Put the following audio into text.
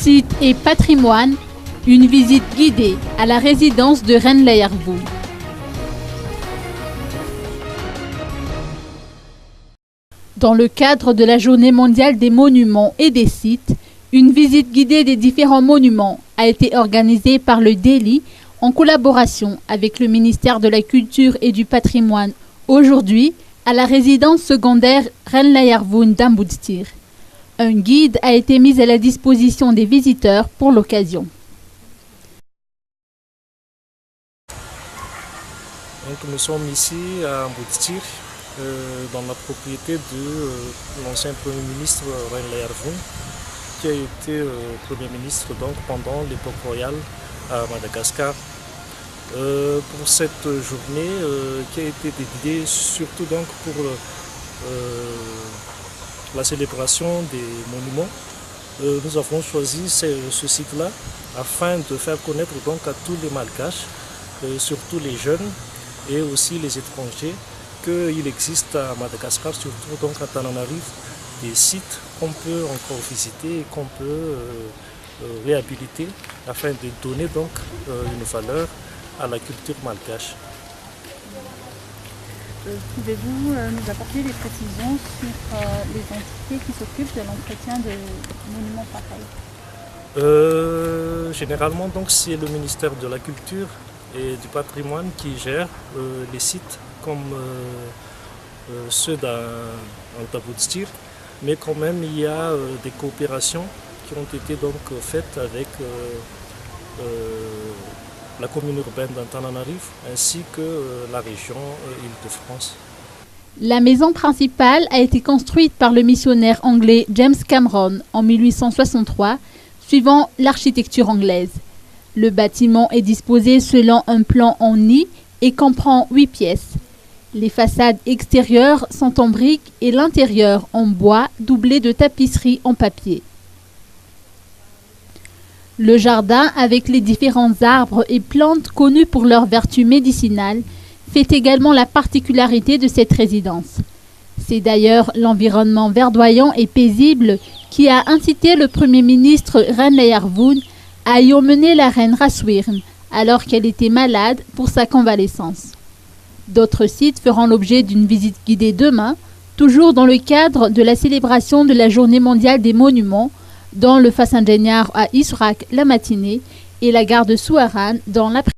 Site et patrimoine, une visite guidée à la résidence de Rennes-la-Yarvoun. Dans le cadre de la Journée mondiale des monuments et des sites, une visite guidée des différents monuments a été organisée par le DELI en collaboration avec le ministère de la Culture et du Patrimoine aujourd'hui à la résidence secondaire Rennes-la-Yarvoun d'Amboudstir. Un guide a été mis à la disposition des visiteurs pour l'occasion. Donc, nous sommes ici à Amboudstir, dans la propriété de l'ancien Premier ministre Rennes-la-Yarvoun, qui a été Premier ministre donc, pendant l'époque royale à Madagascar. Pour cette journée qui a été dédiée surtout donc pour la célébration des monuments, nous avons choisi ce site-là afin de faire connaître donc à tous les Malgaches, surtout les jeunes et aussi les étrangers, qu'il existe à Madagascar, surtout donc à Tananarive, des sites qu'on peut encore visiter et qu'on peut réhabiliter afin de donner donc une valeur à la culture malgache. Pouvez-vous nous apporter des précisions sur les entités qui s'occupent de l'entretien de monuments pareils? Généralement, donc, c'est le ministère de la Culture et du Patrimoine qui gère les sites comme ceux d'Amboudstir, mais quand même il y a des coopérations qui ont été donc faites avec la commune urbaine d'Antananarive ainsi que la région Île-de-France. La maison principale a été construite par le missionnaire anglais James Cameron en 1863, suivant l'architecture anglaise. Le bâtiment est disposé selon un plan en nid et comprend 8 pièces. Les façades extérieures sont en briques et l'intérieur en bois doublé de tapisserie en papier. Le jardin, avec les différents arbres et plantes connus pour leurs vertus médicinales, fait également la particularité de cette résidence. C'est d'ailleurs l'environnement verdoyant et paisible qui a incité le Premier ministre Rennes-la-Yarvoun à y emmener la reine Rassouirn, alors qu'elle était malade pour sa convalescence. D'autres sites feront l'objet d'une visite guidée demain, toujours dans le cadre de la célébration de la Journée mondiale des monuments, dans le Fassingenyar à Israk la matinée et la gare de Souaran dans l'après-midi.